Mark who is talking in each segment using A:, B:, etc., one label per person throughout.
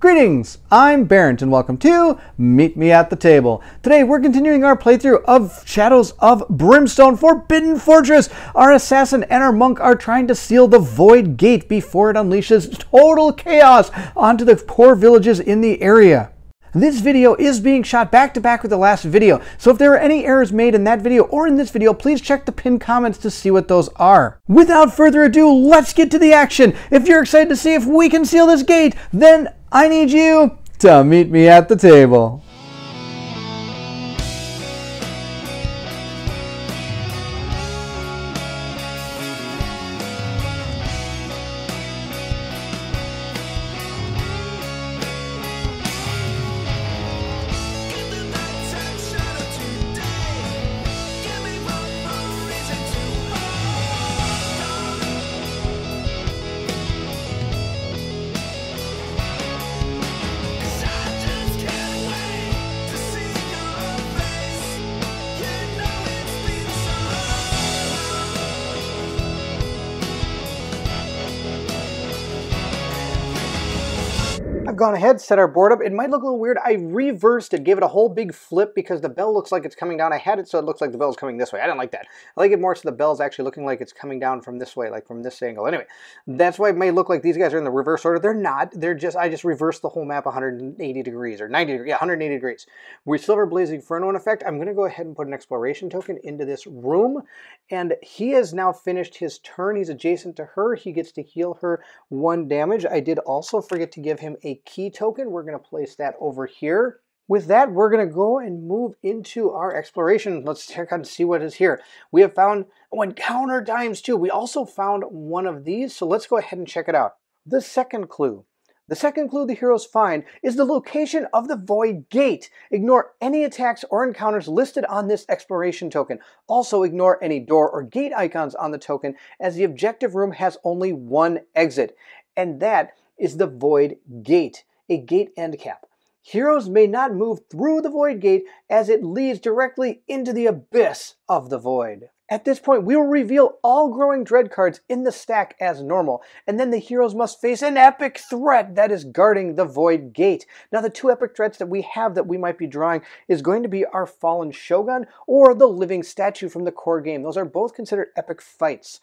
A: Greetings, I'm Barrett and welcome to Meet Me at the Table. Today we're continuing our playthrough of Shadows of Brimstone Forbidden Fortress. Our assassin and our monk are trying to seal the Void Gate before it unleashes total chaos onto the poor villages in the area. This video is being shot back to back with the last video, so if there are any errors made in that video or in this video, please check the pinned comments to see what those are. Without further ado, let's get to the action. If you're excited to see if we can seal this gate, then I need you to meet me at the table. I've gone ahead, set our board up. It might look a little weird. I reversed it, gave it a whole big flip because the bell looks like it's coming down. I had it so it looks like the bell's coming this way. I didn't like that. I like it more so the bell's actually looking like it's coming down from this way, like from this angle. Anyway, that's why it may look like these guys are in the reverse order. They're not. They're just, I just reversed the whole map 180 degrees or 90 degrees. Yeah, 180 degrees. With Silver Blazing Inferno in effect, I'm going to go ahead and put an exploration token into this room. And he has now finished his turn. He's adjacent to her. He gets to heal her 1 damage. I did also forget to give him a key token. We're going to place that over here. With that, we're going to go and move into our exploration. Let's check out and see what is here. We have found encounter times 2. We also found one of these, so let's go ahead and check it out. The second clue. The second clue the heroes find is the location of the Void Gate. Ignore any attacks or encounters listed on this exploration token. Also ignore any door or gate icons on the token, as the objective room has only one exit, and that is the Void Gate, a gate end cap. Heroes may not move through the Void Gate as it leads directly into the abyss of the Void. At this point, we will reveal all Growing Dread cards in the stack as normal, and then the heroes must face an epic threat that is guarding the Void Gate. Now, the 2 epic threats that we have that we might be drawing is going to be our Fallen Shogun or the Living Statue from the core game. Those are both considered epic fights.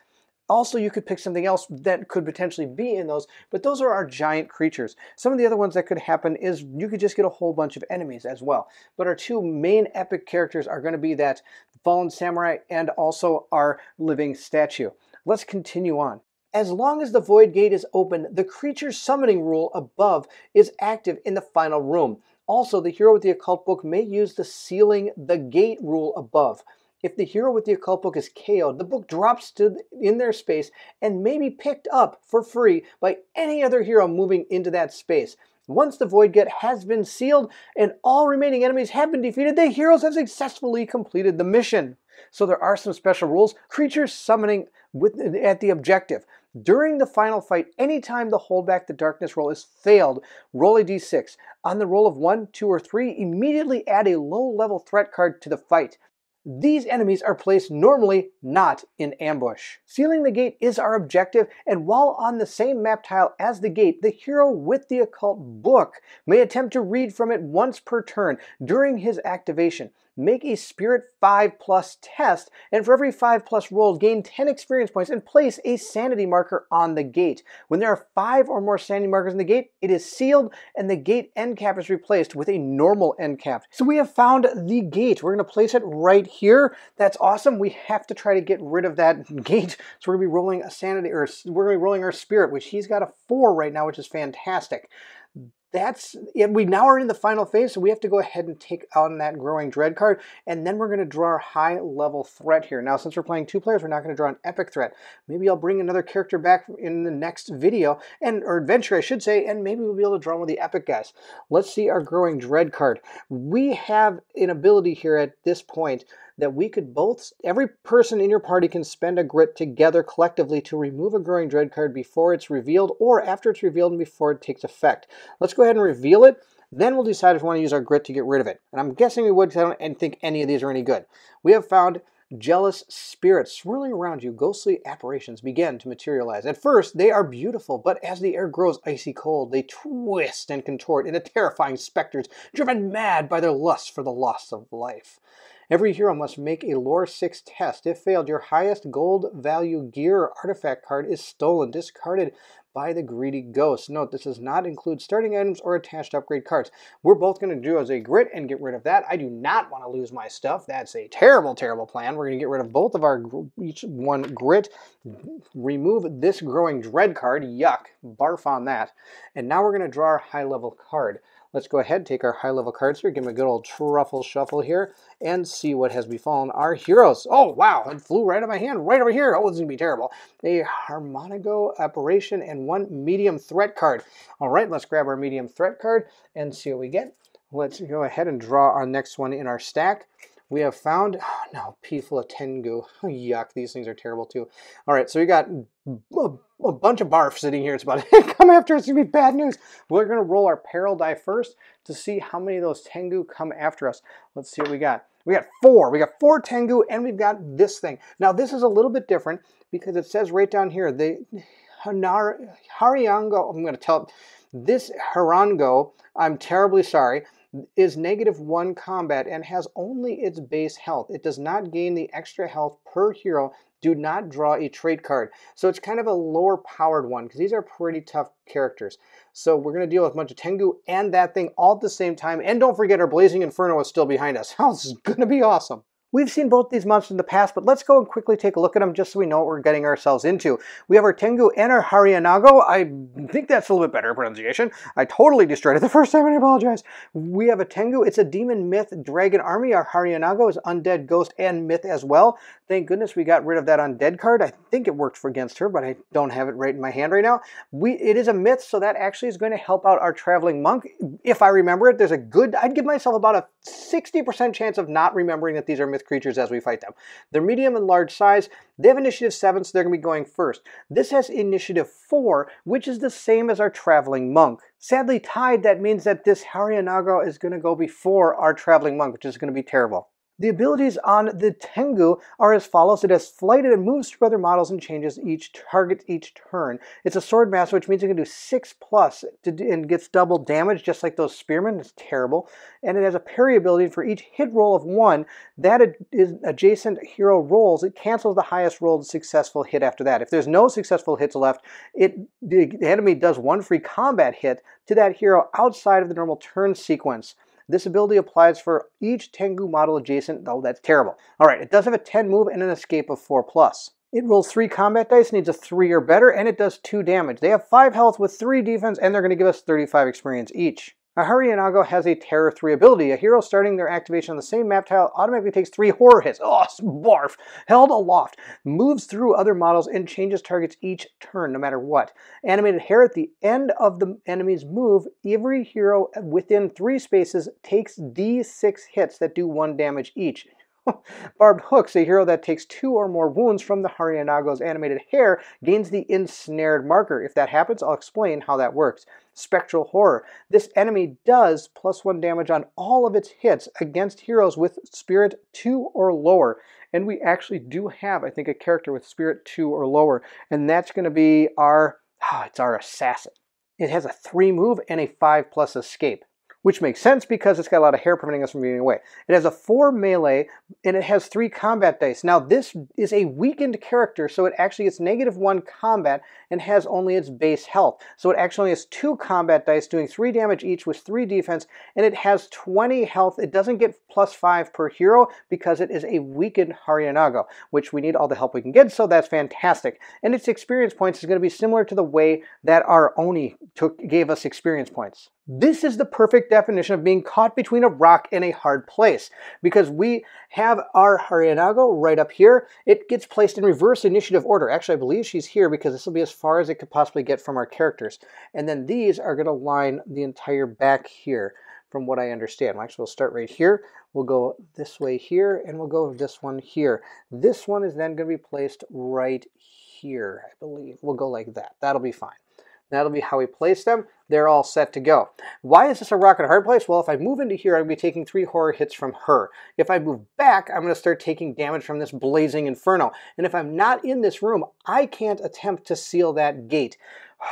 A: Also, you could pick something else that could potentially be in those, but those are our giant creatures. Some of the other ones that could happen is you could just get a whole bunch of enemies as well. But our 2 main epic characters are going to be that Fallen Samurai and also our Living Statue. Let's continue on. As long as the Void Gate is open, the creature summoning rule above is active in the final room. Also, the hero with the occult book may use the sealing the gate rule above. If the hero with the occult book is KO'd, the book drops in their space and may be picked up for free by any other hero moving into that space. Once the Void Gate has been sealed and all remaining enemies have been defeated, the heroes have successfully completed the mission. So there are some special rules. Creatures summoning at the objective. During the final fight, anytime the Hold Back the Darkness roll is failed, roll a d6. On the roll of 1, 2, or 3, immediately add a low-level threat card to the fight. These enemies are placed normally not in ambush. Sealing the gate is our objective, and while on the same map tile as the gate, the hero with the occult book may attempt to read from it once per turn during his activation. Make a Spirit 5+ test, and for every 5+ rolled, gain 10 experience points and place a sanity marker on the gate. When there are 5 or more sanity markers in the gate, it is sealed, and the gate end cap is replaced with a normal end cap. So we have found the gate. We're going to place it right here. That's awesome. We have to try to get rid of that gate, so we're going to be rolling a sanity, or we're going to be rolling our Spirit, which he's got a 4 right now, which is fantastic. That's it. We now are in the final phase, so we have to go ahead and take on that Growing Dread card, and then we're going to draw our high-level threat here. Now, since we're playing 2 players, we're not going to draw an epic threat. Maybe I'll bring another character back in the next video, or adventure, I should say, and maybe we'll be able to draw one of the epic guys. Let's see our Growing Dread card. We have an ability here at this point that we could both, every person in your party can spend a grit together collectively to remove a Growing Dread card before it's revealed or after it's revealed and before it takes effect. Let's go ahead and reveal it. Then we'll decide if we want to use our grit to get rid of it. And I'm guessing we would, because I don't think any of these are any good. We have found Jealous spirits swirling around you, ghostly apparitions begin to materialize. At first, they are beautiful, but as the air grows icy cold, they twist and contort into terrifying specters, driven mad by their lust for the loss of life. Every hero must make a Lore 6 test. If failed, your highest gold value gear or artifact card is stolen, discarded by the greedy ghost. Note, this does not include starting items or attached upgrade cards. We're both going to do as a grit and get rid of that. I do not want to lose my stuff. That's a terrible, terrible plan. We're going to get rid of both of our, each one grit, remove this growing dread card. Yuck, barf on that. And now we're going to draw our high level card. Let's go ahead, take our high-level cards here, give them a good old truffle shuffle here, and see what has befallen our heroes. Oh, wow, it flew right out of my hand, right over here. Oh, this is going to be terrible. A Harmonago Apparition and one medium threat card. All right, let's grab our medium threat card and see what we get. Let's go ahead and draw our next one in our stack. We have found, oh no, Peeful of Tengu. Oh, yuck, these things are terrible too. All right, so we got a bunch of barf sitting here. It's about to come after us. It's going to be bad news. We're going to roll our peril die first to see how many of those Tengu come after us. Let's see what we got. We got 4. We got 4 Tengu, and we've got this thing. Now, this is a little bit different because it says right down here, the Hariango, I'm going to tell this Harango, I'm terribly sorry, is -1 combat and has only its base health. It does not gain the extra health per hero. Do not draw a trait card. So it's kind of a lower powered one because these are pretty tough characters. So we're going to deal with a bunch of Tengu and that thing all at the same time. And don't forget our Blazing Inferno is still behind us. This is going to be awesome. We've seen both these monsters in the past, but let's go and quickly take a look at them just so we know what we're getting ourselves into. We have our Tengu and our Harianago. I think that's a little bit better pronunciation. I totally destroyed it the first time and I apologize. We have a Tengu. It's a demon myth dragon army. Our Harianago is undead ghost and myth as well. Thank goodness we got rid of that undead card. I think it worked for against her, but I don't have it right in my hand right now. It is a myth, so that actually is going to help out our traveling monk. If I remember it, there's a good, I'd give myself about a 60% chance of not remembering that these are myth creatures as we fight them. They're medium and large size. They have initiative 7, so they're going to be going first. This has initiative 4, which is the same as our traveling monk. Sadly tied, that means that this Harianago is going to go before our traveling monk, which is going to be terrible. The abilities on the Tengu are as follows. It has flighted and moves through other models and changes each target each turn. It's a sword master, which means it can do 6+ and gets double damage, just like those spearmen. It's terrible. And it has a parry ability for each hit roll of 1 that is adjacent hero rolls. It cancels the highest rolled successful hit after that. If there's no successful hits left, the enemy does 1 free combat hit to that hero outside of the normal turn sequence. This ability applies for each Tengu model adjacent, though that's terrible. All right, it does have a 10 move and an escape of 4+. It rolls 3 combat dice, needs a 3 or better, and it does 2 damage. They have 5 health with 3 defense, and they're going to give us 35 experience each. A Harianago has a Terror 3 ability. A hero starting their activation on the same map tile automatically takes 3 horror hits. Oh, barf. Held aloft. Moves through other models and changes targets each turn, no matter what. Animated hair at the end of the enemy's move. Every hero within 3 spaces takes D6 hits that do 1 damage each. Barbed Hooks, a hero that takes 2 or more wounds from the Harianago's animated hair, gains the ensnared marker. If that happens, I'll explain how that works. Spectral Horror. This enemy does +1 damage on all of its hits against heroes with Spirit 2 or lower. And we actually do have, I think, a character with Spirit 2 or lower. And that's going to be it's our Assassin. It has a 3 move and a 5+ escape, which makes sense because it's got a lot of hair preventing us from getting away. It has a 4 melee, and it has 3 combat dice. Now, this is a weakened character, so it actually gets -1 combat and has only its base health. So it actually has 2 combat dice, doing 3 damage each with 3 defense, and it has 20 health. It doesn't get +5 per hero because it is a weakened Harianago, which we need all the help we can get, so that's fantastic. And its experience points is going to be similar to the way that our Oni gave us experience points. This is the perfect definition of being caught between a rock and a hard place, because we have our Harianago right up here. It gets placed in reverse initiative order. Actually, I believe she's here because this will be as far as it could possibly get from our characters. And then these are going to line the entire back here, from what I understand. Actually, we'll start right here. We'll go this way here, and we'll go this one here. This one is then going to be placed right here, I believe. We'll go like that. That'll be fine. That'll be how we place them. they're all set to go. Why is this a rock and a hard place? Well, if I move into here, I'm going to be taking 3 horror hits from her. If I move back, I'm going to start taking damage from this blazing inferno. And if I'm not in this room, I can't attempt to seal that gate.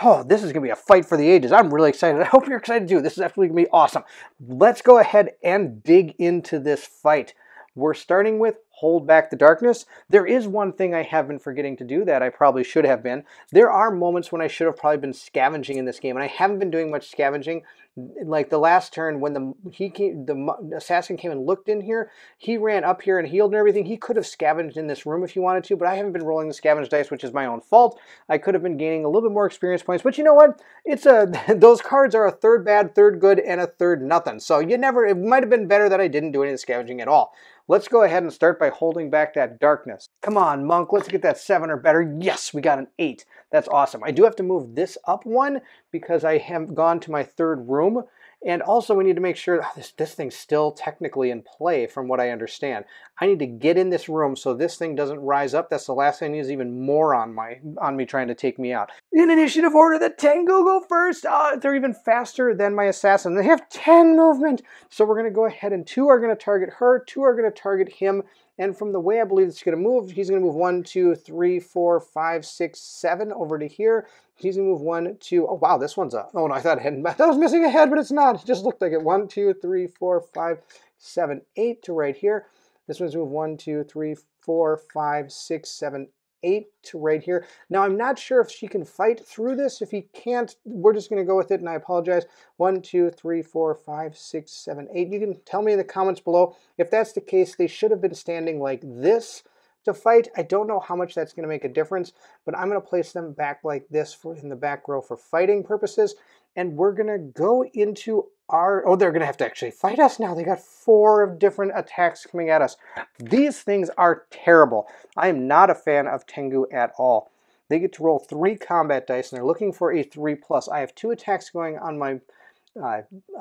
A: Oh, this is going to be a fight for the ages. I'm really excited. I hope you're excited too. This is absolutely going to be awesome. Let's go ahead and dig into this fight. We're starting with hold back the darkness. There is one thing I have been forgetting to do that I probably should have been. There are moments when I should have probably been scavenging in this game, and I haven't been doing much scavenging. Like the last turn when the assassin came and looked in here, he ran up here and healed and everything. He could have scavenged in this room if he wanted to, but I haven't been rolling the scavenge dice, which is my own fault. I could have been gaining a little bit more experience points, but you know what? It's those cards are a third bad, third good, and a third nothing. So it might have been better that I didn't do any of the scavenging at all. Let's go ahead and start by holding back that darkness. Come on, Monk, let's get that 7 or better. Yes, we got an 8. That's awesome. I do have to move this up 1 because I have gone to my 3rd room. And also we need to make sure this thing's still technically in play from what I understand. I need to get in this room so this thing doesn't rise up. That's the last thing I need is even more on me trying to take me out. In initiative order, the Tengu go first. They're even faster than my assassin. They have 10 movement. So we're going to go ahead and 2 are going to target her, 2 are going to target him. And from the way I believe it's going to move, he's going to move 1, 2, 3, 4, 5, 6, 7 over to here. He's going to move 1, 2. Oh, wow, this one's a... Oh, no, I thought I was missing a head, but it's not. It just looked like it. 1, 2, 3, 4, 5, 7, 8 to right here. This one's move 1, 2, 3, 4, 5, 6, 7, 8 to right here. Now, I'm not sure if she can fight through this. If he can't, we're just going to go with it, and I apologize. 1, 2, 3, 4, 5, 6, 7, 8. You can tell me in the comments below. If that's the case, they should have been standing like this to fight. I don't know how much that's going to make a difference, but I'm going to place them back like this in the back row for fighting purposes, and we're going to go into our... Oh, they're going to have to actually fight us now. They got 4 different attacks coming at us. These things are terrible. I am not a fan of Tengu at all. They get to roll 3 combat dice, and they're looking for a 3+. I have 2 attacks going on my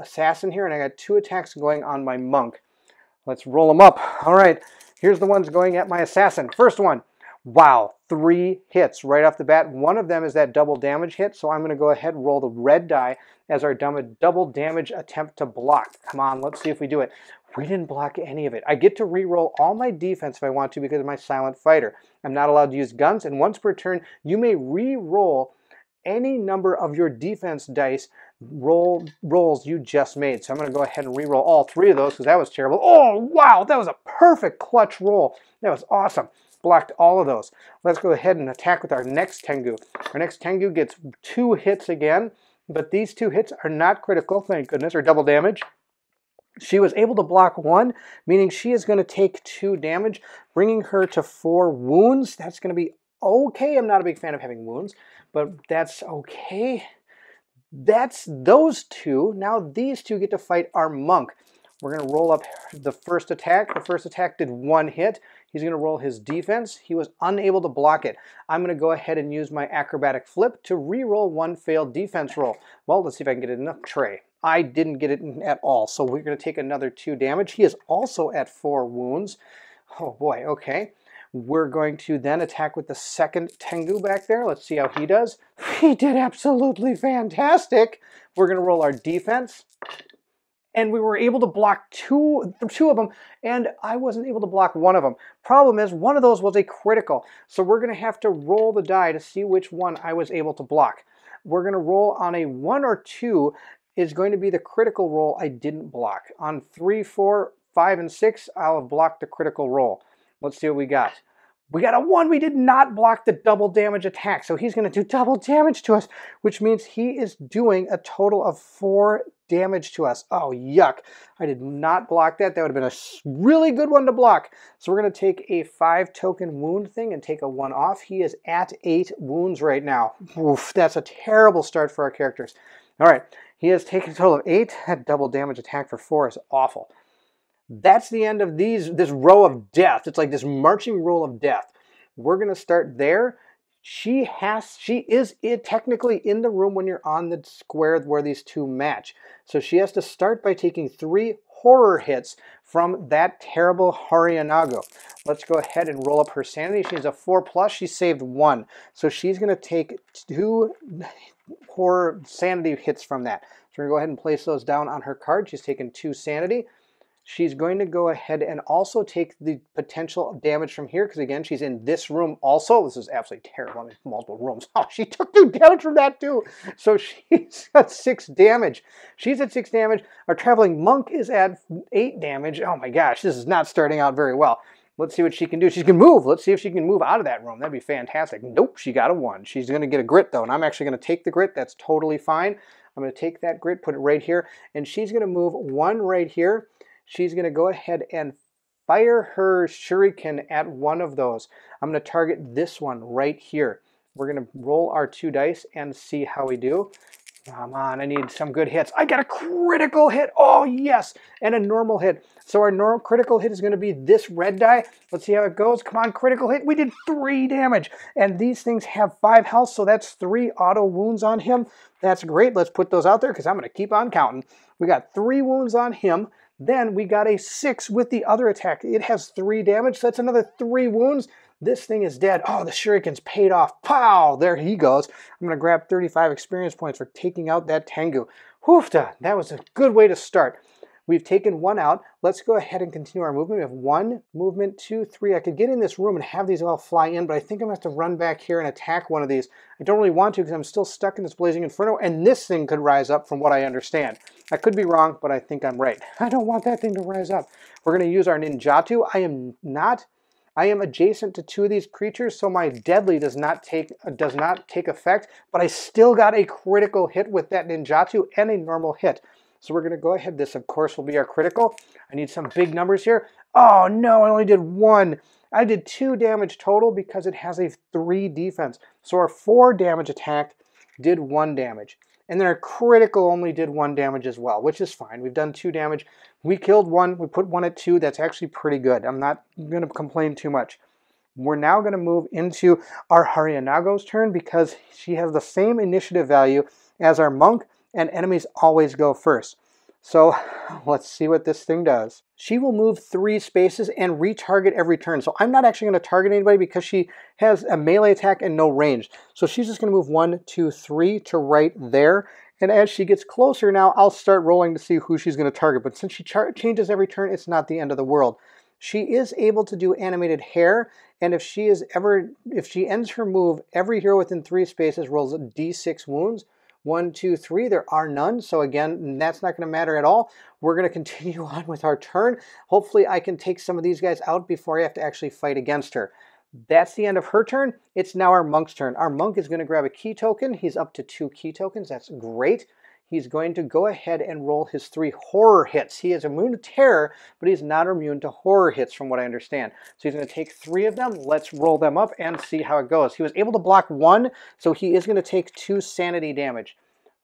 A: assassin here, and I got 2 attacks going on my monk. Let's roll them up. All right. Here's the ones going at my assassin. First one, wow, 3 hits right off the bat. One of them is that double damage hit, so I'm going to go ahead and roll the red die as our double damage attempt to block. Come on, let's see if we do it. We didn't block any of it. I get to re-roll all my defense if I want to because of my silent fighter. I'm not allowed to use guns, and once per turn, you may re-roll any number of your defense dice rolls you just made. So I'm going to go ahead and re-roll all 3 of those because that was terrible. Oh, wow, that was a perfect clutch roll. That was awesome. Blocked all of those. Let's go ahead and attack with our next Tengu. Our next Tengu gets 2 hits again, but these 2 hits are not critical, thank goodness, or double damage. She was able to block 1, meaning she is going to take 2 damage, bringing her to 4 wounds. That's going to be okay. I'm not a big fan of having wounds, but that's okay. That's those 2. Now these 2 get to fight our monk. We're going to roll up the first attack. The first attack did 1 hit. He's going to roll his defense. He was unable to block it. I'm going to go ahead and use my acrobatic flip to re-roll 1 failed defense roll. Well, let's see if I can get it in a tray. I didn't get it in at all, so we're going to take another 2 damage. He is also at 4 wounds. Oh boy, okay. We're going to then attack with the second Tengu back there. Let's see how he does. He did absolutely fantastic. We're going to roll our defense. And we were able to block two of them, and I wasn't able to block 1 of them. Problem is, 1 of those was a critical. So we're going to have to roll the die to see which one I was able to block. We're going to roll on a 1 or 2 is going to be the critical roll I didn't block. On 3, 4, 5, and 6, I'll have blocked the critical roll. Let's see what we got. We got a 1. We did not block the double damage attack, so he's going to do double damage to us, which means he is doing a total of 4 damage to us. Oh, yuck. I did not block that. That would have been a really good one to block. So we're going to take a 5 token wound thing and take a 1 off. He is at 8 wounds right now. Oof, that's a terrible start for our characters. All right, he has taken a total of 8. That double damage attack for 4 is awful. That's the end of this row of death. It's like this marching roll of death. We're going to start there. She is technically in the room when you're on the square where these 2 match. So she has to start by taking 3 horror hits from that terrible Hariyanago. Let's go ahead and roll up her sanity. She's a 4+. She saved 1. So she's going to take 2 horror sanity hits from that. So we're going to go ahead and place those down on her card. She's taken 2 sanity. She's going to go ahead and also take the potential damage from here, because again, she's in this room also. This is absolutely terrible. I'm in multiple rooms. Oh, she took 2 damage from that too. So she's got 6 damage. She's at 6 damage. Our traveling monk is at 8 damage. Oh my gosh, this is not starting out very well. Let's see what she can do. She can move. Let's see if she can move out of that room. That'd be fantastic. Nope, she got a 1. She's going to get a grit though, and I'm actually going to take the grit. That's totally fine. I'm going to take that grit, put it right here, and she's going to move 1 right here. She's going to go ahead and fire her shuriken at one of those. I'm going to target this one right here. We're going to roll our 2 dice and see how we do. Come on, I need some good hits. I got a critical hit. Oh, yes, and a normal hit. So our normal critical hit is going to be this red die. Let's see how it goes. Come on, critical hit. We did 3 damage, and these things have 5 health, so that's 3 auto wounds on him. That's great. Let's put those out there because I'm going to keep on counting. We got 3 wounds on him. Then we got a 6 with the other attack. It has 3 damage, so that's another 3 wounds. This thing is dead. Oh, the shuriken's paid off. Pow! There he goes. I'm going to grab 35 experience points for taking out that Tengu. Whoofta! That was a good way to start. We've taken 1 out. Let's go ahead and continue our movement. We have 1 movement, 2, 3. I could get in this room and have these all fly in, but I think I'm going to have to run back here and attack one of these. I don't really want to because I'm still stuck in this Blazing Inferno, and this thing could rise up from what I understand. I could be wrong, but I think I'm right. I don't want that thing to rise up. We're going to use our ninjutsu. I am adjacent to 2 of these creatures, so my deadly does not take effect, but I still got a critical hit with that ninjutsu and a normal hit. So we're going to go ahead. This, of course, will be our critical. I need some big numbers here. Oh, no, I only did 1. I did 2 damage total because it has a 3 defense. So our 4 damage attack did 1 damage. And then our critical only did 1 damage as well, which is fine. We've done 2 damage. We killed 1. We put 1 at 2. That's actually pretty good. I'm not going to complain too much. We're now going to move into our Hariyanago's turn because she has the same initiative value as our monk, and enemies always go first. So let's see what this thing does. She will move 3 spaces and retarget every turn. So I'm not actually going to target anybody because she has a melee attack and no range. So she's just going to move 1, 2, 3 to right there. And as she gets closer now, I'll start rolling to see who she's going to target. But since she changes every turn, it's not the end of the world. She is able to do animated hair, and if she ends her move, every hero within 3 spaces rolls d6 wounds. 1, 2, 3, there are none. So again, that's not going to matter at all. We're going to continue on with our turn. Hopefully I can take some of these guys out before I have to actually fight against her. That's the end of her turn. It's now our monk's turn. Our monk is going to grab a key token. He's up to 2 key tokens. That's great. He's going to go ahead and roll his 3 horror hits. He is immune to terror, but he's not immune to horror hits from what I understand. So he's going to take 3 of them. Let's roll them up and see how it goes. He was able to block 1, so he is going to take 2 sanity damage.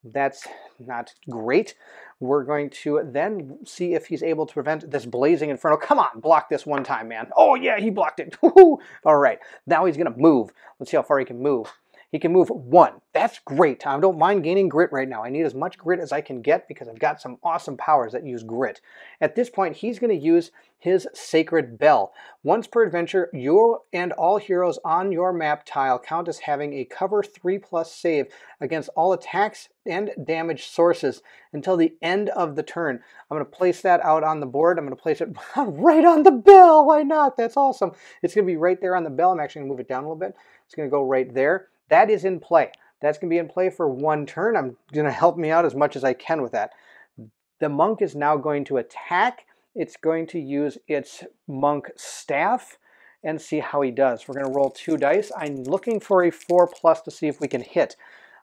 A: That's not great. We're going to then see if he's able to prevent this Blazing Inferno. Come on, block this one time, man. Oh yeah, he blocked it. All right, now he's going to move. Let's see how far he can move. He can move 1. That's great. I don't mind gaining grit right now. I need as much grit as I can get because I've got some awesome powers that use grit. At this point, he's going to use his Sacred Bell. Once per adventure, you and all heroes on your map tile count as having a cover 3+ save against all attacks and damage sources until the end of the turn. I'm going to place that out on the board. I'm going to place it right on the bell. Why not? That's awesome. It's going to be right there on the bell. I'm actually going to move it down a little bit. It's going to go right there. That is in play. That's going to be in play for 1 turn. I'm going to help me out as much as I can with that. The monk is now going to attack. It's going to use its monk staff and see how he does. We're going to roll 2 dice. I'm looking for a 4+ to see if we can hit.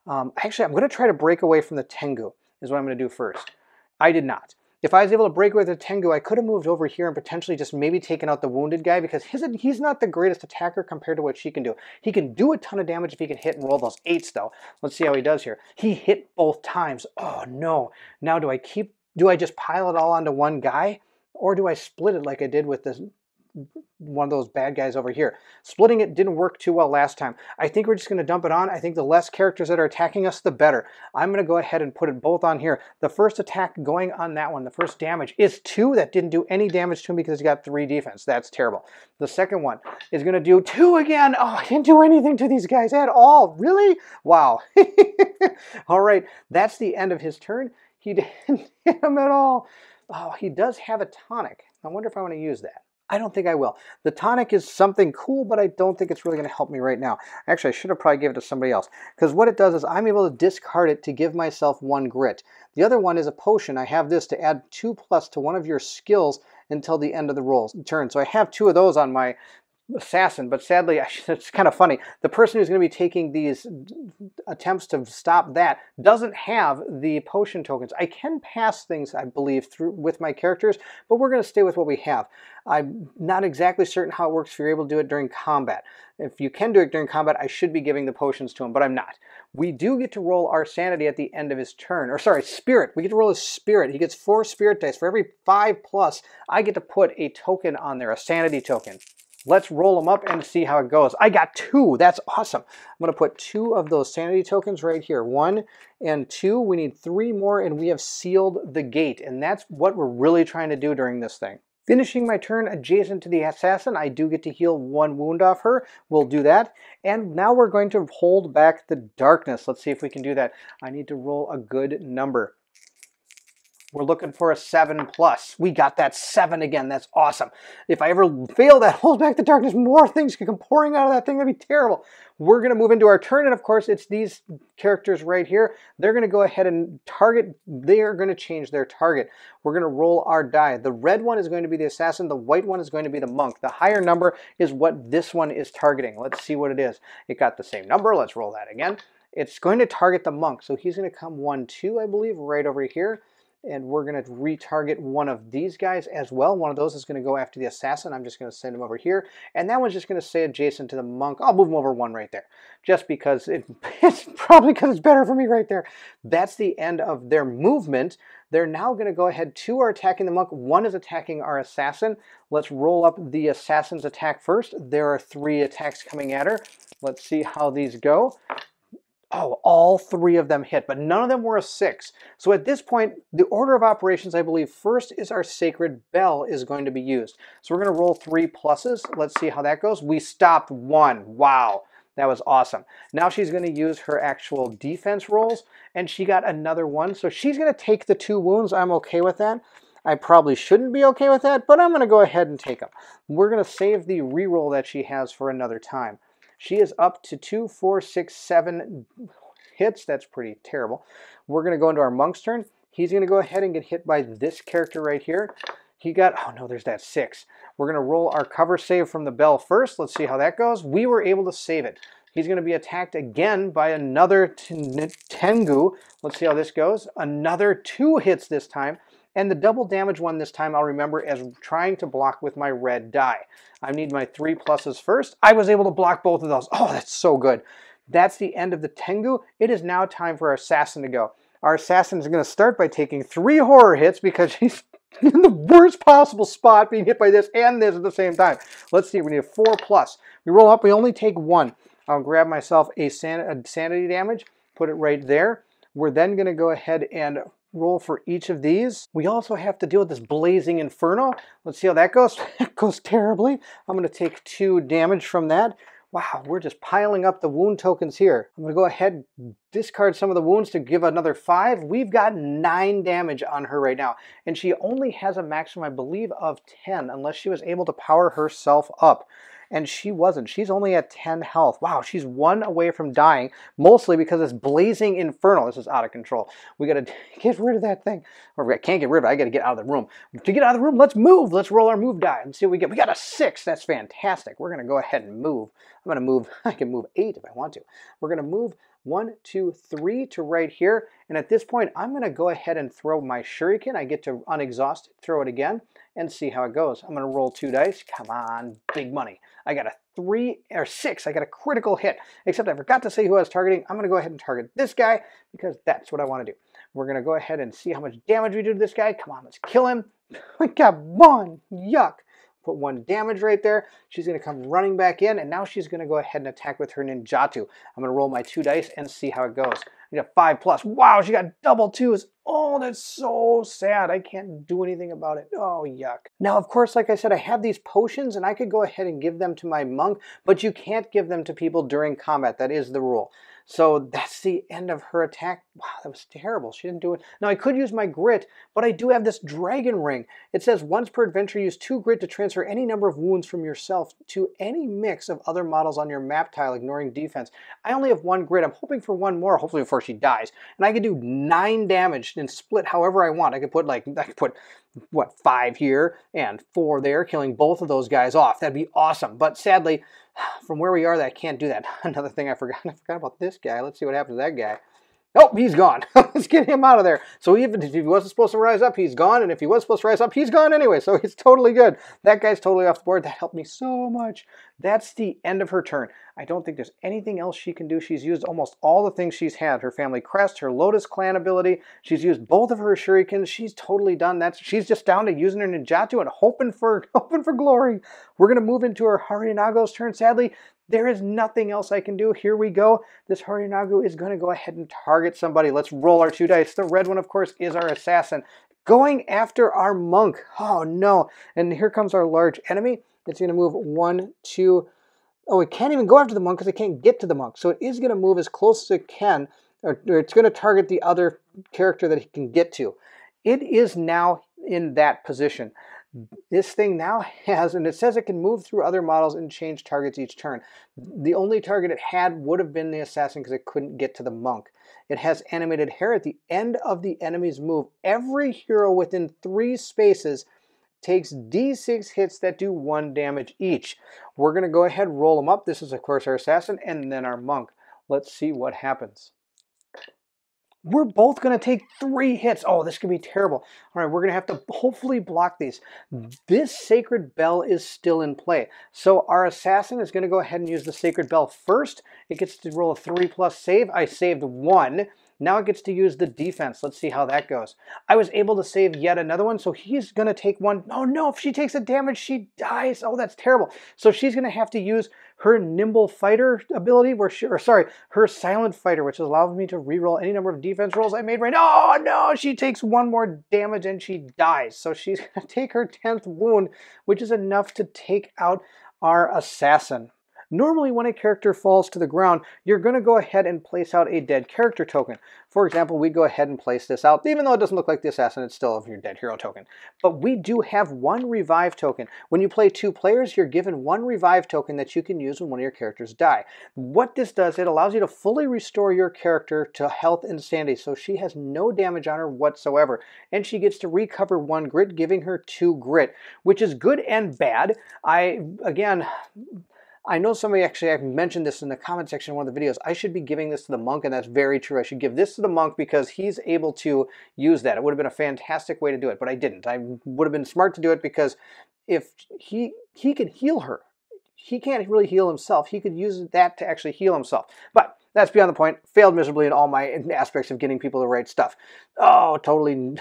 A: Actually, I'm going to try to break away from the Tengu is what I'm going to do first. I did not. If I was able to break away with the Tengu, I could have moved over here and potentially just maybe taken out the wounded guy because he's not the greatest attacker compared to what she can do. He can do a ton of damage if he can hit and roll those 8s though. Let's see how he does here. He hit both times. Oh no. Now do I just pile it all onto one guy? Or do I split it like I did with this one of those bad guys over here. Splitting it didn't work too well last time. I think we're just going to dump it on. I think the less characters that are attacking us, the better. I'm going to go ahead and put it both on here. The first attack going on that one, the first damage is 2. That didn't do any damage to him because he got 3 defense. That's terrible. The second one is going to do 2 again. Oh, I didn't do anything to these guys at all. Really? Wow. All right, that's the end of his turn. He didn't hit him at all. Oh, he does have a tonic. I wonder if I want to use that. I don't think I will. The tonic is something cool, but I don't think it's really going to help me right now. Actually, I should have probably given it to somebody else. Because what it does is I'm able to discard it to give myself 1 grit. The other one is a potion. I have this to add 2+ to one of your skills until the end of the turn. So I have 2 of those on my assassin, but sadly, it's kind of funny. The person who's going to be taking these attempts to stop that doesn't have the potion tokens. I can pass things, I believe, through with my characters, but we're going to stay with what we have. I'm not exactly certain how it works if you're able to do it during combat. If you can do it during combat, I should be giving the potions to him, but I'm not. We do get to roll our sanity at the end of his turn. Or sorry, spirit. We get to roll his spirit. He gets 4 spirit dice. For every 5+, I get to put a token on there, a sanity token. Let's roll them up and see how it goes. I got 2. That's awesome. I'm going to put 2 of those sanity tokens right here. 1 and 2. We need 3 more, and we have sealed the gate. And that's what we're really trying to do during this thing. Finishing my turn adjacent to the assassin, I do get to heal 1 wound off her. We'll do that. And now we're going to hold back the darkness. Let's see if we can do that. I need to roll a good number. We're looking for a 7+. We got that 7 again. That's awesome. If I ever fail that hold back the darkness, more things could come pouring out of that thing. That'd be terrible. We're going to move into our turn, and of course, it's these characters right here. They're going to go ahead and target. They are going to change their target. We're going to roll our die. The red one is going to be the assassin. The white one is going to be the monk. The higher number is what this one is targeting. Let's see what it is. It got the same number. Let's roll that again. It's going to target the monk. So he's going to come 1, 2, I believe, right over here. And we're going to retarget one of these guys as well. One of those is going to go after the assassin. I'm just going to send him over here. And that one's just going to stay adjacent to the monk. I'll move him over 1 right there. Just because it's probably because it's better for me right there. That's the end of their movement. They're now going to go ahead. 2 are attacking the monk. 1 is attacking our assassin. Let's roll up the assassin's attack first. There are 3 attacks coming at her. Let's see how these go. Oh, all 3 of them hit, but none of them were a 6. So at this point, the order of operations, I believe, first is our sacred bell is going to be used. So we're going to roll 3 pluses. Let's see how that goes. We stopped 1. Wow, that was awesome. Now she's going to use her actual defense rolls, and she got another 1. So she's going to take the 2 wounds. I'm okay with that. I probably shouldn't be okay with that, but I'm going to go ahead and take them. We're going to save the reroll that she has for another time. She is up to 2, 4, 6, 7 hits. That's pretty terrible. We're going to go into our monk's turn. He's going to go ahead and get hit by this character right here. He got, oh no, there's that 6. We're going to roll our cover save from the bell first. Let's see how that goes. We were able to save it. He's going to be attacked again by another Tengu. Let's see how this goes. Another 2 hits this time. And the double damage one this time I'll remember as trying to block with my red die. I need my 3 pluses first. I was able to block both of those. Oh, that's so good. That's the end of the Tengu. It is now time for our assassin to go. Our assassin is going to start by taking 3 horror hits because he's in the worst possible spot being hit by this and this at the same time. Let's see, we need a 4+. We roll up, we only take 1. I'll grab myself a sanity damage, put it right there. We're then going to go ahead and roll for each of these. We also have to deal with this blazing inferno. Let's see how that goes. It goes terribly. I'm going to take 2 damage from that. Wow, we're just piling up the wound tokens here. I'm going to go ahead and discard some of the wounds to give another 5. We've got 9 damage on her right now. And she only has a maximum, I believe, of 10, unless she was able to power herself up. And she wasn't. She's only at 10 health. Wow, she's 1 away from dying, mostly because it's blazing inferno. This is out of control. We got to get rid of that thing. Or I can't get rid of it. I got to get out of the room. To get out of the room, let's move. Let's roll our move die and see what we get. We got a 6. That's fantastic. We're going to go ahead and move. I'm going to move. I can move 8 if I want to. We're going to move 1, 2, 3 to right here. And at this point, I'm going to go ahead and throw my shuriken. I get to unexhaust it, throw it again, and see how it goes. I'm going to roll 2 dice. Come on, big money. I got a 3 or 6. I got a critical hit, except I forgot to say who I was targeting. I'm going to go ahead and target this guy because that's what I want to do. We're going to go ahead and see how much damage we do to this guy. Come on, let's kill him. I got 1. Yuck. put 1 damage right there. She's going to come running back in, and now she's going to go ahead and attack with her ninjutsu. I'm going to roll my 2 dice and see how it goes. I got 5+. Wow, she got double 2s. Oh, that's so sad. I can't do anything about it. Oh, yuck. Now, of course, like I said, I have these potions, and I could go ahead and give them to my monk, but you can't give them to people during combat. That is the rule. So that's the end of her attack. Wow, that was terrible. She didn't do it. Now, I could use my grit, but I do have this dragon ring. It says once per adventure, use 2 grit to transfer any number of wounds from yourself to any mix of other models on your map tile, ignoring defense. I only have 1 grit. I'm hoping for 1 more, hopefully before she dies. And I could do 9 damage and split however I want. I could put what, 5 here and 4 there, killing both of those guys off. That'd be awesome. But sadly, from where we are, I can't do that. Another thing I forgot about this guy. Let's see what happens to that guy. Oh, he's gone. Let's get him out of there. So even if he wasn't supposed to rise up, he's gone. And if he was supposed to rise up, he's gone anyway. So he's totally good. That guy's totally off the board. That helped me so much. That's the end of her turn. I don't think there's anything else she can do. She's used almost all the things she's had. Her family crest, her Lotus Clan ability. She's used both of her shurikens. She's totally done that. She's just down to using her ninjutsu and hoping for glory. We're going to move into her Harinago's turn. Sadly, there is nothing else I can do. Here we go. This Harinago is going to go ahead and target somebody. Let's roll our 2 dice. The red one, of course, is our assassin. Going after our monk. Oh, no. And here comes our large enemy. It's going to move 1, 2. Oh, it can't even go after the monk because it can't get to the monk. So it is going to move as close as it can, or it's going to target the other character that he can get to. It is now in that position. This thing now has, and it says it can move through other models and change targets each turn. The only target it had would have been the assassin because it couldn't get to the monk. It has animated hair at the end of the enemy's move. Every hero within 3 spaces takes D6 hits that do 1 damage each. We're going to go ahead and roll them up. This is, of course, our assassin and then our monk. Let's see what happens. We're both going to take 3 hits. Oh, this could be terrible. All right, we're going to have to hopefully block these. This Sacred Bell is still in play. So our assassin is going to go ahead and use the Sacred Bell first. It gets to roll a 3+ save. I saved 1. Now it gets to use the defense. Let's see how that goes. I was able to save yet another one, so he's going to take 1. Oh no, if she takes a damage, she dies. Oh, that's terrible. So she's going to have to use her Nimble Fighter ability, her Silent Fighter, which allows me to reroll any number of defense rolls I made right now. Oh no, she takes 1 more damage and she dies. So she's going to take her 10th wound, which is enough to take out our assassin. Normally, when a character falls to the ground, you're going to go ahead and place out a dead character token. For example, we go ahead and place this out. Even though it doesn't look like the assassin, it's still your dead hero token. But we do have 1 revive token. When you play 2 players, you're given 1 revive token that you can use when one of your characters die. What this does, it allows you to fully restore your character to health and sanity, so she has no damage on her whatsoever. And she gets to recover 1 grit, giving her 2 grit, which is good and bad. I know somebody actually mentioned this in the comment section of one of the videos. I should be giving this to the monk, and that's very true. I should give this to the monk because he's able to use that. It would have been a fantastic way to do it, but I didn't. I would have been smart to do it because if he could heal her. He can't really heal himself. He could use that to actually heal himself. But that's beyond the point. Failed miserably in all my aspects of getting people to write stuff. Oh, totally,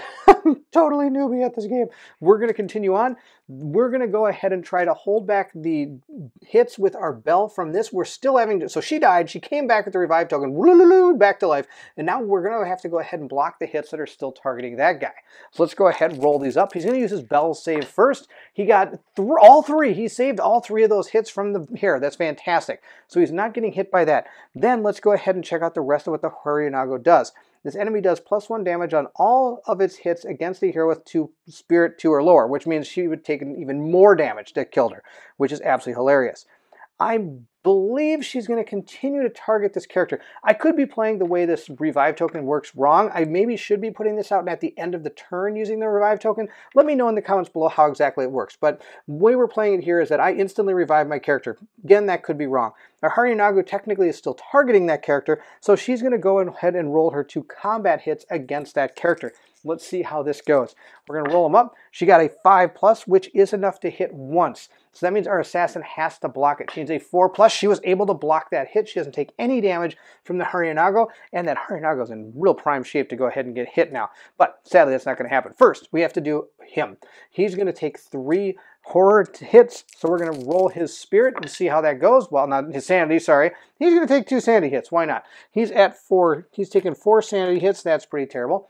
A: totally newbie at this game. We're going to continue on. We're going to go ahead and try to hold back the hits with our bell from this. We're still having to, so she died. She came back with the revive token, back to life. And now we're going to have to go ahead and block the hits that are still targeting that guy. So let's go ahead and roll these up. He's going to use his bell save first. He got all 3. He saved all 3 of those hits from the hair. That's fantastic. So he's not getting hit by that. Then let's go ahead and check out the rest of what the Harinago does. This enemy does +1 damage on all of its hits against the hero with Spirit 2 or lower, which means she would take even more damage that killed her, which is absolutely hilarious. I believe she's going to continue to target this character. I could be playing the way this revive token works wrong. I maybe should be putting this out at the end of the turn using the revive token. Let me know in the comments below how exactly it works. But the way we're playing it here is that I instantly revive my character. Again, that could be wrong. Our Harinago technically is still targeting that character, so she's going to go ahead and roll her 2 combat hits against that character. Let's see how this goes. We're going to roll them up. She got a 5+, which is enough to hit once. So that means our assassin has to block it. She needs a 4+. She was able to block that hit. She doesn't take any damage from the Harinago, and that Harinago is in real prime shape to go ahead and get hit now. But sadly, that's not going to happen. First, we have to do him. He's going to take 3 horror hits, so we're going to roll his spirit and see how that goes. Well, not his sanity, sorry. He's going to take 2 sanity hits. Why not? He's at 4. He's taken 4 sanity hits. That's pretty terrible.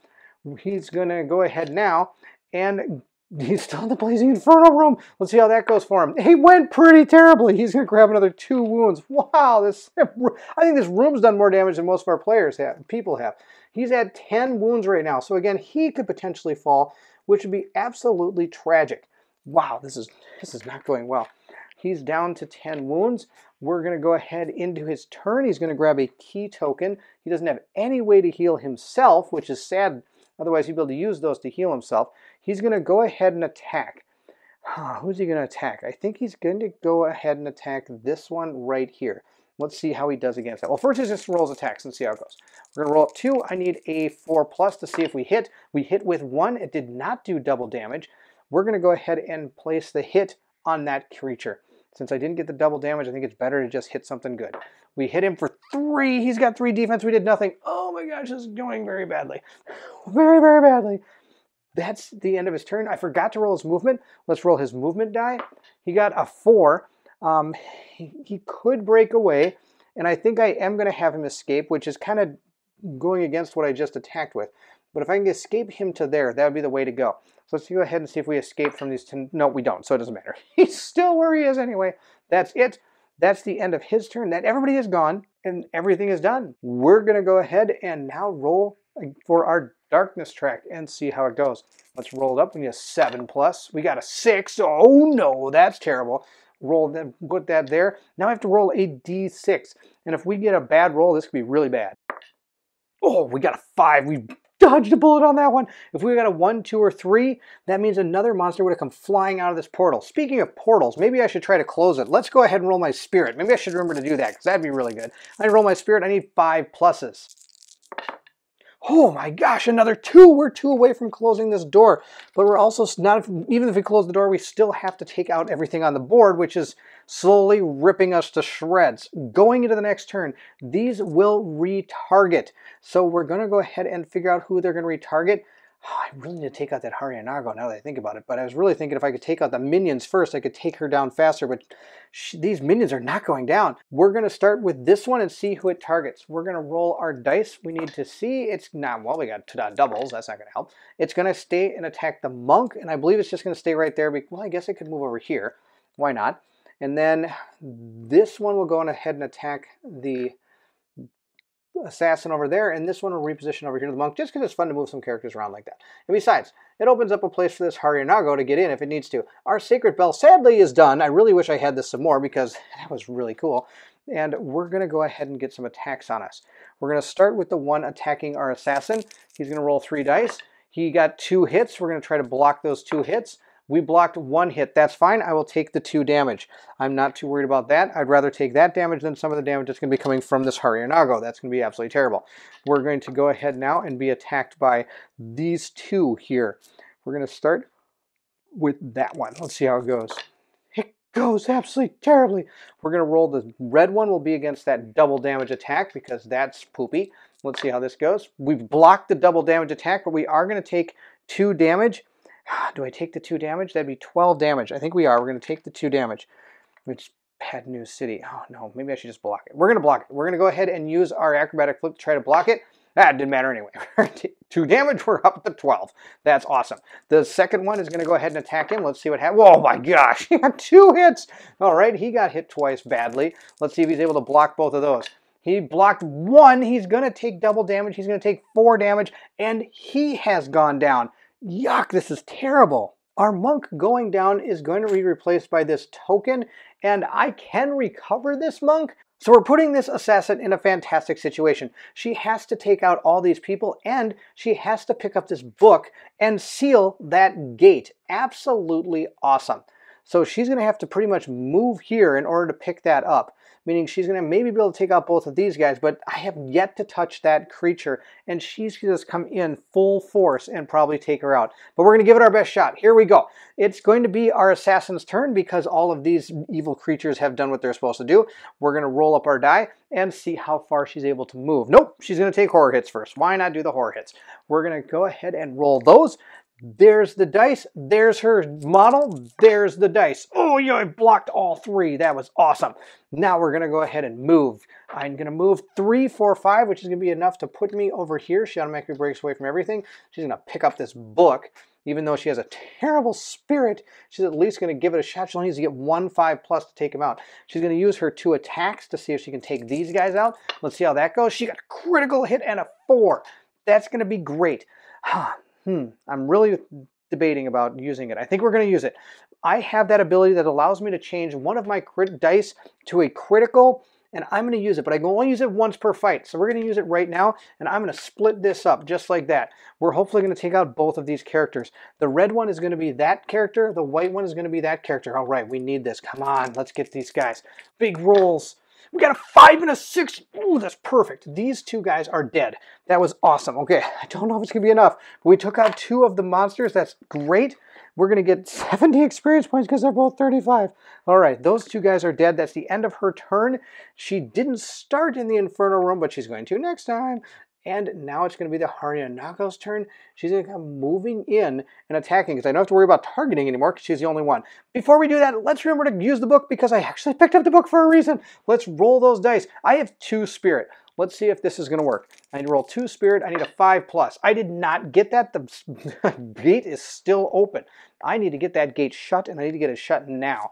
A: He's going to go ahead now, and he's still in the Blazing Inferno room. Let's see how that goes for him. He went pretty terribly. He's going to grab another 2 wounds. Wow, I think this room's done more damage than most of our people have. He's at 10 wounds right now. So again, he could potentially fall, which would be absolutely tragic. Wow, this is not going well. He's down to 10 wounds. We're going to go ahead into his turn. He's going to grab a key token. He doesn't have any way to heal himself, which is sad. Otherwise, he'd be able to use those to heal himself. He's going to go ahead and attack. Who's he going to attack? I think he's going to go ahead and attack this one right here. Let's see how he does against that. Well, first he just rolls attacks and see how it goes. We're going to roll up 2. I need a 4+ to see if we hit. We hit with 1. It did not do double damage. We're going to go ahead and place the hit on that creature. Since I didn't get the double damage, I think it's better to just hit something good. We hit him for 3. He's got 3 defense. We did nothing. Oh my gosh, this is going very badly. Very, very badly. That's the end of his turn. I forgot to roll his movement. Let's roll his movement die. He got a 4. He could break away, and I think I am going to have him escape, which is kind of going against what I just attacked with. But if I can escape him to there, that would be the way to go. So let's go ahead and see if we escape from these 10. No, we don't, so it doesn't matter. He's still where he is anyway. That's it. That's the end of his turn. That everybody is gone, and everything is done. We're going to go ahead and now roll for our darkness track and see how it goes. Let's roll it up. We need a 7+. We got a 6. Oh no, that's terrible. Roll that, put that there. Now I have to roll a d6. And if we get a bad roll, this could be really bad. Oh, we got a 5. We dodged a bullet on that one. If we got a 1, 2, or 3, that means another monster would have come flying out of this portal. Speaking of portals, maybe I should try to close it. Let's go ahead and roll my spirit. Maybe I should remember to do that, because that'd be really good. I roll my spirit. I need 5 pluses. Oh my gosh, another 2. We're 2 away from closing this door. But we're also not, even if we close the door, we still have to take out everything on the board, which is slowly ripping us to shreds. Going into the next turn, these will retarget. So we're going to go ahead and figure out who they're going to retarget. Oh, I really need to take out that Hariyanago now that I think about it. But I was really thinking if I could take out the minions first, I could take her down faster. But these minions are not going down. We're going to start with this one and see who it targets. We're going to roll our dice. We need to see. It's not, well, we got doubles. That's not going to help. It's going to stay and attack the monk. And I believe it's just going to stay right there. Well, I guess it could move over here. Why not? And then this one will go on ahead and attack the assassin over there, and this one will reposition over here to the monk, just because it's fun to move some characters around like that. And besides, it opens up a place for this Hariyanago to get in if it needs to. Our Sacred Bell, sadly, is done. I really wish I had this some more, because that was really cool. And we're going to go ahead and get some attacks on us. We're going to start with the one attacking our assassin. He's going to roll 3 dice. He got 2 hits. We're going to try to block those 2 hits. We blocked 1 hit. That's fine. I will take the 2 damage. I'm not too worried about that. I'd rather take that damage than some of the damage that's going to be coming from this Hariyanago. That's going to be absolutely terrible. We're going to go ahead now and be attacked by these 2 here. We're going to start with that one. Let's see how it goes. It goes absolutely terribly. We're going to roll the red one will be against that double damage attack because that's poopy. Let's see how this goes. We've blocked the double damage attack, but we are going to take 2 damage. Do I take the 2 damage? That'd be 12 damage. I think we are. We're going to take the 2 damage. It's Bad News City. Oh, no. Maybe I should just block it. We're going to block it. We're going to go ahead and use our acrobatic flip to try to block it. That didn't matter anyway. 2 damage. We're up to 12. That's awesome. The second one is going to go ahead and attack him. Let's see what happens. Oh, my gosh. He got 2 hits. All right. He got hit twice badly. Let's see if he's able to block both of those. He blocked 1. He's going to take double damage. He's going to take 4 damage. And he has gone down. Yuck, this is terrible. Our monk going down is going to be replaced by this token, and I can recover this monk. So we're putting this assassin in a fantastic situation. She has to take out all these people, and she has to pick up this book and seal that gate. Absolutely awesome. So she's going to have to pretty much move here in order to pick that up, meaning she's going to maybe be able to take out both of these guys, but I have yet to touch that creature, and she's going to just come in full force and probably take her out. But we're going to give it our best shot. Here we go. It's going to be our assassin's turn because all of these evil creatures have done what they're supposed to do. We're going to roll up our die and see how far she's able to move. Nope, she's going to take horror hits first. Why not do the horror hits? We're going to go ahead and roll those. There's the dice. There's her model. There's the dice. Oh, yeah, I blocked all three. That was awesome. Now we're going to go ahead and move. I'm going to move 3, 4, 5, which is going to be enough to put me over here. She automatically breaks away from everything. She's going to pick up this book. Even though she has a terrible spirit, she's at least going to give it a shot. She only needs to get 1 5+ to take him out. She's going to use her 2 attacks to see if she can take these guys out. Let's see how that goes. She got a critical hit and a 4. That's going to be great. I'm really debating about using it. I think we're going to use it. I have that ability that allows me to change one of my dice to a critical, and I'm going to use it, but I can only use it once per fight. So we're going to use it right now, and I'm going to split this up just like that. We're hopefully going to take out both of these characters. The red one is going to be that character. The white one is going to be that character. All right, we need this. Come on, let's get these guys. Big rolls. We got a 5 and a 6. Ooh, that's perfect. These 2 guys are dead. That was awesome. Okay, I don't know if it's going to be enough, but we took out 2 of the monsters. That's great. We're going to get 70 experience points because they're both 35. All right, those 2 guys are dead. That's the end of her turn. She didn't start in the Inferno room, but she's going to next time. And now it's going to be the Haryanaga's turn. She's going to come moving in and attacking because I don't have to worry about targeting anymore because she's the only one. Before we do that, let's remember to use the book because I actually picked up the book for a reason. Let's roll those dice. I have 2 spirit. Let's see if this is going to work. I need to roll 2 spirit. I need a 5+. I did not get that. The gate is still open. I need to get that gate shut, and I need to get it shut now.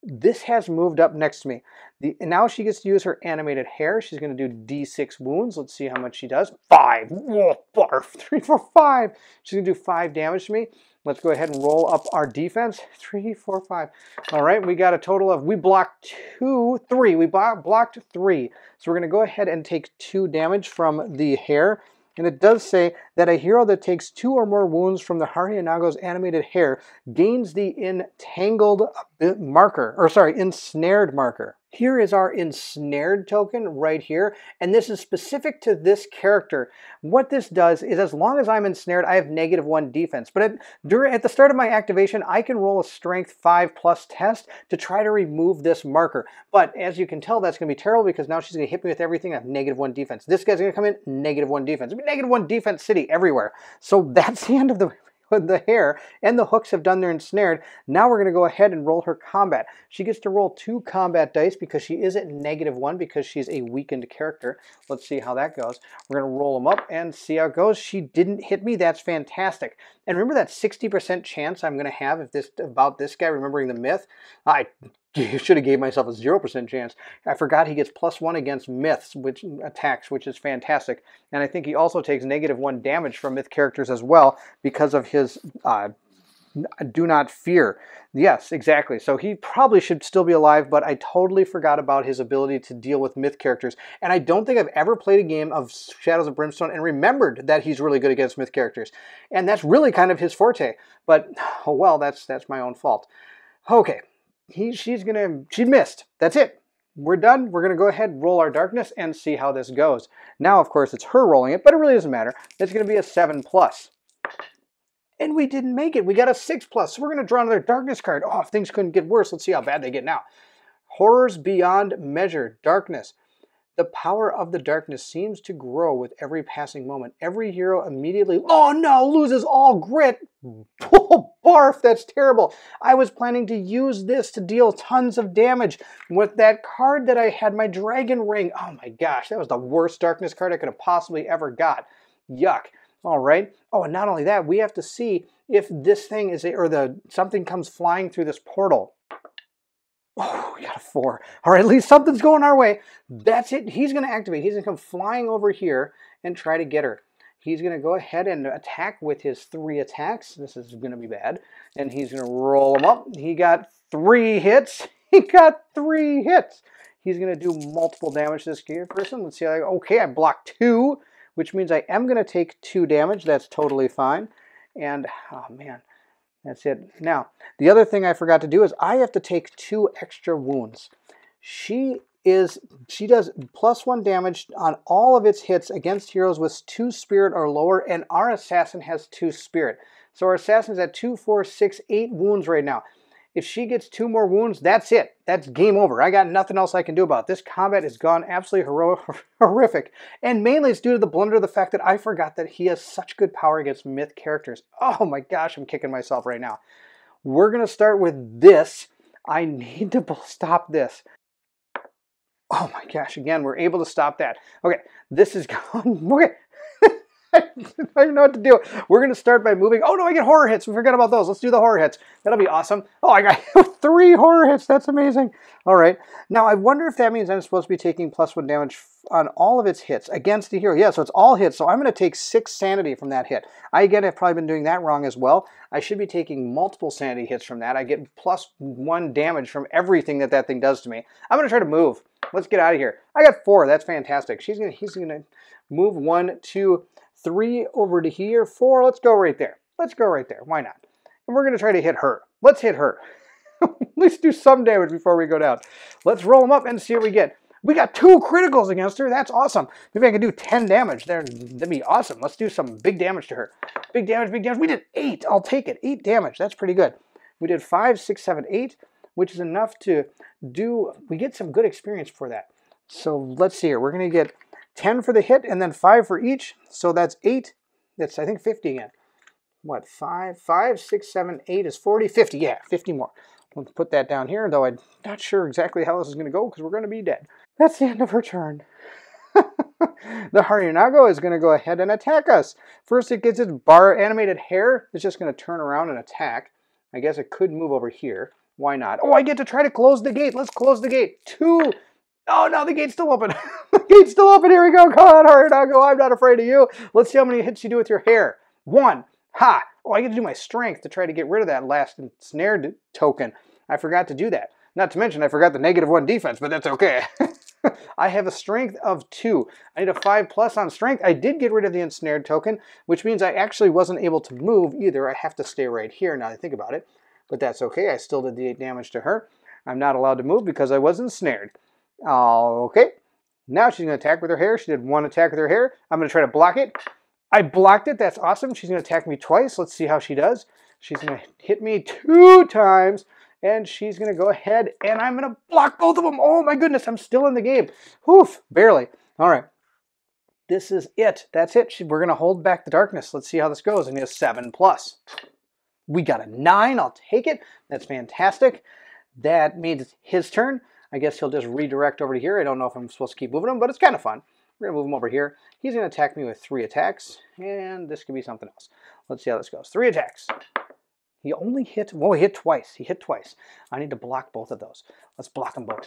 A: This has moved up next to me. And now she gets to use her animated hair. She's going to do D6 wounds. Let's see how much she does. 5. Whoa, barf. 3, 4, 5. She's going to do 5 damage to me. Let's go ahead and roll up our defense. 3, 4, 5. All right, we got a total of, we blocked 2, 3. We blocked 3. So we're going to go ahead and take 2 damage from the hair. And it does say that a hero that takes 2 or more wounds from the Haryanaga's animated hair gains the entangled marker, or sorry, ensnared marker. Here is our ensnared token right here, and this is specific to this character. What this does is as long as I'm ensnared, I have -1 defense. But at the start of my activation, I can roll a strength 5+ test to try to remove this marker. But as you can tell, that's going to be terrible because now she's going to hit me with everything. I have -1 defense. This guy's going to come in, -1 defense. It'll be -1 defense city everywhere. So that's the end of the hair, and the hooks have done their ensnared. Now we're going to go ahead and roll her combat. She gets to roll 2 combat dice because she is at -1 because she's a weakened character. Let's see how that goes. We're going to roll them up and see how it goes. She didn't hit me. That's fantastic. And remember that 60% chance I'm going to have about this guy, remembering the myth? I should have gave myself a 0% chance. I forgot he gets +1 against myths, which attacks, which is fantastic. And I think he also takes -1 damage from myth characters as well because of his do not fear. Yes, exactly. So he probably should still be alive, but I totally forgot about his ability to deal with myth characters. And I don't think I've ever played a game of Shadows of Brimstone and remembered that he's really good against myth characters. And that's really kind of his forte. But, oh well, that's my own fault. Okay. She missed. That's it. We're done. We're going to go ahead and roll our darkness and see how this goes. Now, of course, it's her rolling it, but it really doesn't matter. It's going to be a 7+. And we didn't make it. We got a 6+. So we're going to draw another darkness card. Oh, if things couldn't get worse, let's see how bad they get now. Horrors beyond measure. Darkness. The power of the darkness seems to grow with every passing moment. Every hero immediately, oh no, loses all grit. Oh, barf, that's terrible. I was planning to use this to deal tons of damage with that card that I had, my dragon ring. Oh my gosh, that was the worst darkness card I could have possibly ever got. Yuck. All right. Oh, and not only that, we have to see if this thing is, something comes flying through this portal. Oh, we got a 4. All right, at least something's going our way. That's it. He's going to activate. He's going to come flying over here and try to get her. He's going to go ahead and attack with his 3 attacks. This is going to be bad. And he's going to roll them up. He got 3 hits. He got 3 hits. He's going to do multiple damage to this person. Let's see. Okay, I blocked 2, which means I am going to take 2 damage. That's totally fine. And, oh, man. That's it. Now, the other thing I forgot to do is I have to take 2 extra wounds. She does +1 damage on all of its hits against heroes with 2 spirit or lower, and our assassin has 2 spirit. So our assassin's at 2, 4, 6, 8 wounds right now. If she gets 2 more wounds, that's it. That's game over. I got nothing else I can do about it. This combat has gone absolutely horrific. And mainly it's due to the blunder of the fact that I forgot that he has such good power against myth characters. Oh my gosh, I'm kicking myself right now. We're going to start with this. I need to stop this. Oh my gosh, again, we're able to stop that. Okay, this is gone. Okay. I don't know what to do. We're going to start by moving. Oh no, I get horror hits. We forgot about those. Let's do the horror hits. That'll be awesome. Oh, I got 3 horror hits. That's amazing. All right. Now, I wonder if that means I'm supposed to be taking +1 damage on all of its hits against the hero. Yeah, so it's all hits. So I'm going to take 6 sanity from that hit. I, again, have probably been doing that wrong as well. I should be taking multiple sanity hits from that. I get +1 damage from everything that that thing does to me. I'm going to try to move. Let's get out of here. I got 4. That's fantastic. He's going to move 1, 2, 3 over to here, 4. Let's go right there. Let's go right there. Why not? And we're going to try to hit her. Let's hit her. At least do some damage before we go down. Let's roll them up and see what we get. We got 2 criticals against her. That's awesome. Maybe I can do 10 damage. That'd be awesome. Let's do some big damage to her. Big damage, big damage. We did 8. I'll take it. 8 damage. That's pretty good. We did 5, 6, 7, 8, which is enough to do... We get some good experience for that. So let's see here. We're going to get 10 for the hit and then 5 for each. So that's 8. That's, I think, 50 again. What, 5, 6, 7, 8 is 40, 50. Yeah, 50 more. We'll put that down here, though I'm not sure exactly how this is going to go because we're going to be dead. That's the end of her turn. The Harinago is going to go ahead and attack us. First, it gets its bar animated hair. It's just going to turn around and attack. I guess it could move over here. Why not? Oh, I get to try to close the gate. Let's close the gate. 2. Oh, no, the gate's still open. The gate's still open. Here we go. Come on, Harinago. I'm not afraid of you. Let's see how many hits you do with your hair. 1. Ha! Oh, I get to do my strength to try to get rid of that last ensnared token. I forgot to do that. Not to mention, I forgot the -1 defense, but that's okay. I have a strength of 2. I need a 5+ on strength. I did get rid of the ensnared token, which means I actually wasn't able to move either. I have to stay right here now that I think about it. But that's okay. I still did the 8 damage to her. I'm not allowed to move because I was ensnared. Okay. Now she's going to attack with her hair. She did 1 attack with her hair. I'm going to try to block it. I blocked it. That's awesome. She's going to attack me twice. Let's see how she does. She's going to hit me 2 times. And she's going to go ahead and I'm going to block both of them. Oh my goodness. I'm still in the game. Whew. Barely. All right. This is it. That's it. We're going to hold back the darkness. Let's see how this goes. I need a 7+. We got a 9. I'll take it. That's fantastic. That means his turn. I guess he'll just redirect over to here. I don't know if I'm supposed to keep moving him, but it's kind of fun. We're going to move him over here. He's going to attack me with 3 attacks, and this could be something else. Let's see how this goes. 3 attacks. He only hit, well, he hit twice. He hit twice. I need to block both of those. Let's block them both.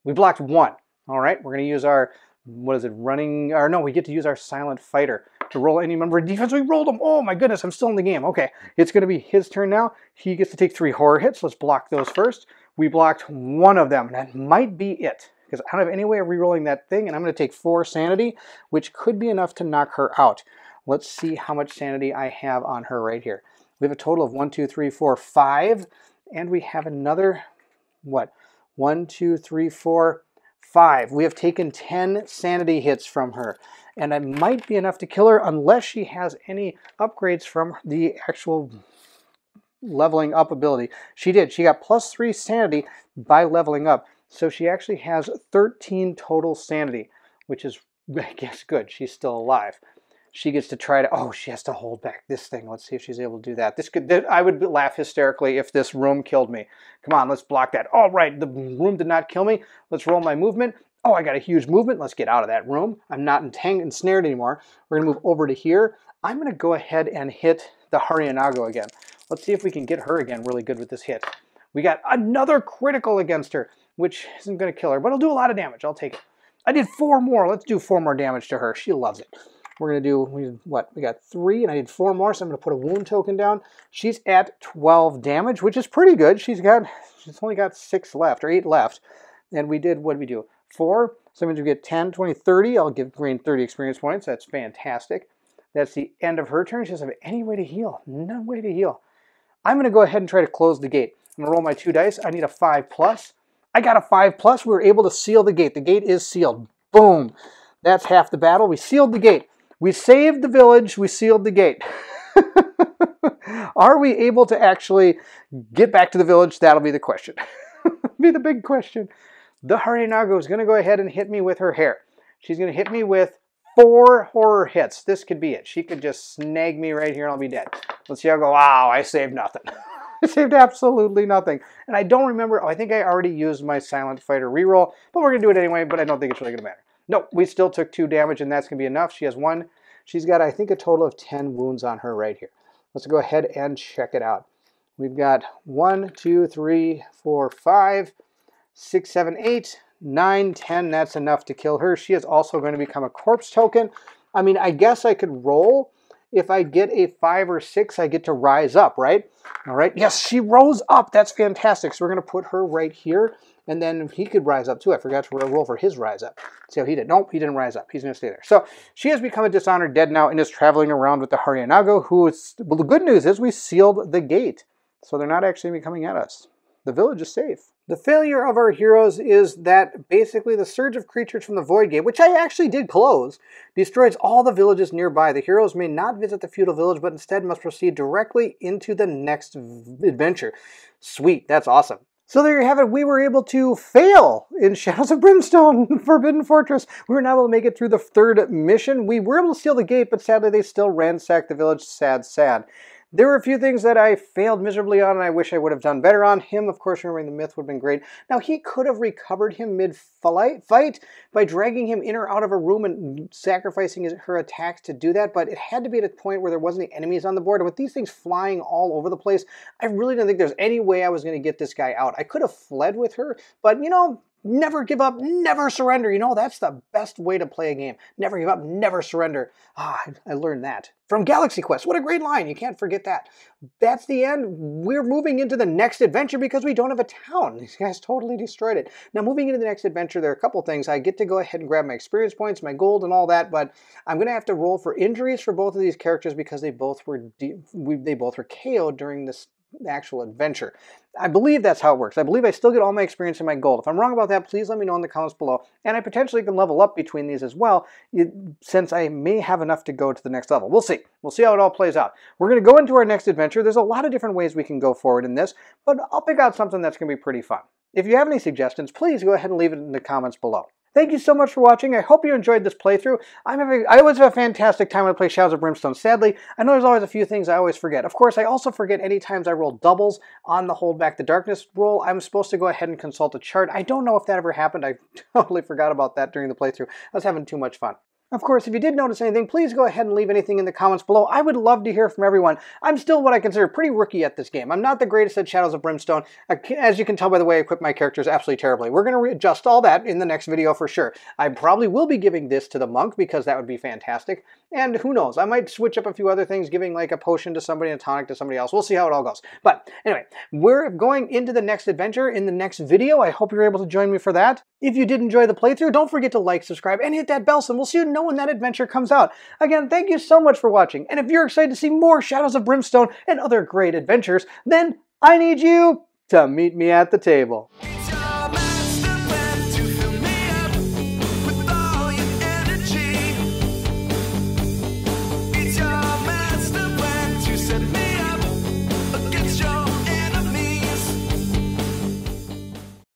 A: We blocked 1. All right, we're going to use our, what is it, running, or no, we get to use our silent fighter to roll any member of defense. We rolled him. Oh my goodness, I'm still in the game. Okay, it's going to be his turn now. He gets to take 3 horror hits. Let's block those first. We blocked 1 of them. That might be it, because I don't have any way of re-rolling that thing, and I'm going to take 4 sanity, which could be enough to knock her out. Let's see how much sanity I have on her right here. We have a total of 1, 2, 3, 4, 5, and we have another, what, 1, 2, 3, 4, 5. We have taken 10 sanity hits from her, and it might be enough to kill her unless she has any upgrades from the actual leveling up ability. She did. She got +3 sanity by leveling up, so she actually has 13 total sanity, which is, I guess, good. She's still alive. She gets to try to, oh, she has to hold back this thing. Let's see if she's able to do that. I would laugh hysterically if this room killed me. Come on, let's block that. All right, the room did not kill me. Let's roll my movement. Oh, I got a huge movement. Let's get out of that room. I'm not ensnared anymore. We're going to move over to here. I'm going to go ahead and hit the Harinago again. Let's see if we can get her again really good with this hit. We got another critical against her, which isn't going to kill her, but it'll do a lot of damage. I'll take it. I did 4 more. Let's do 4 more damage to her. She loves it. We're going to do, what, we got 3, and I did 4 more, so I'm going to put a wound token down. She's at 12 damage, which is pretty good. She's only got 6 left, or 8 left. And we did, what did we do? 4, so that means we get 10, 20, 30. I'll give Green 30 experience points. That's fantastic. That's the end of her turn. She doesn't have any way to heal. No way to heal. I'm going to go ahead and try to close the gate. I'm going to roll my 2 dice. I need a 5+. I got a 5+. We were able to seal the gate. The gate is sealed. Boom. That's half the battle. We sealed the gate. We saved the village. We sealed the gate. Are we able to actually get back to the village? That'll be the question. Be the big question. The Harinago is going to go ahead and hit me with her hair. She's going to hit me with 4 horror hits. This could be it. She could just snag me right here and I'll be dead. Let's see how I go. Wow, I saved nothing. I saved absolutely nothing. And I don't remember. Oh, I think I already used my Silent Fighter reroll, but we're going to do it anyway, but I don't think it's really going to matter. Nope, we still took 2 damage and that's going to be enough. She has 1. She's got, I think, a total of 10 wounds on her right here. Let's go ahead and check it out. We've got 1, 2, 3, 4, 5, 6, 7, 8, 9, 10. That's enough to kill her. She is also going to become a corpse token. I mean, I guess I could roll. If I get a 5 or 6, I get to rise up, right? All right. Yes, she rose up. That's fantastic. So we're going to put her right here. And then he could rise up too. I forgot to roll for his rise up. See how he did. Nope, he didn't rise up. He's going to stay there. So she has become a dishonored dead now and is traveling around with the Harinago, who is, well, the good news is we sealed the gate. So they're not actually going to be coming at us. The village is safe. The failure of our heroes is that basically the surge of creatures from the Void Gate, which I actually did close, destroys all the villages nearby. The heroes may not visit the feudal village, but instead must proceed directly into the next adventure. Sweet, that's awesome. So there you have it. We were able to fail in Shadows of Brimstone, Forbidden Fortress. We were not able to make it through the 3rd mission. We were able to steal the gate, but sadly they still ransacked the village. Sad, sad. There were a few things that I failed miserably on and I wish I would have done better on. Him, of course, remembering the myth would have been great. Now, he could have recovered him mid-fight by dragging him in or out of a room and sacrificing her attacks to do that, but it had to be at a point where there wasn't any enemies on the board. And with these things flying all over the place, I really didn't think there's any way I was going to get this guy out. I could have fled with her, but, you know, never give up, never surrender. You know, that's the best way to play a game. Never give up, never surrender. Ah, I learned that from Galaxy Quest. What a great line. You can't forget that. That's the end. We're moving into the next adventure because we don't have a town. These guys totally destroyed it. Now, moving into the next adventure, there are a couple things. I get to go ahead and grab my experience points, my gold, and all that, but I'm going to have to roll for injuries for both of these characters because they both were KO'd during this actual adventure. I believe that's how it works. I believe I still get all my experience and my gold. If I'm wrong about that, please let me know in the comments below. And I potentially can level up between these as well, since I may have enough to go to the next level. We'll see. We'll see how it all plays out. We're going to go into our next adventure. There's a lot of different ways we can go forward in this, but I'll pick out something that's going to be pretty fun. If you have any suggestions, please go ahead and leave it in the comments below. Thank you so much for watching. I hope you enjoyed this playthrough. I always have a fantastic time when I play Shadows of Brimstone. Sadly, I know there's always a few things I always forget. Of course, I also forget any times I roll doubles on the Hold Back the Darkness roll. I'm supposed to go ahead and consult a chart. I don't know if that ever happened. I totally forgot about that during the playthrough. I was having too much fun. Of course, if you did notice anything, please go ahead and leave anything in the comments below. I would love to hear from everyone. I'm still what I consider pretty rookie at this game. I'm not the greatest at Shadows of Brimstone. As you can tell by the way I equip my characters, absolutely terribly. We're going to readjust all that in the next video for sure. I probably will be giving this to the monk because that would be fantastic. And who knows, I might switch up a few other things, giving like a potion to somebody and a tonic to somebody else. We'll see how it all goes. But anyway, we're going into the next adventure in the next video. I hope you're able to join me for that. If you did enjoy the playthrough, don't forget to like, subscribe, and hit that bell so we'll see you know when that adventure comes out. Again, thank you so much for watching. And if you're excited to see more Shadows of Brimstone and other great adventures, then I need you to meet me at the table.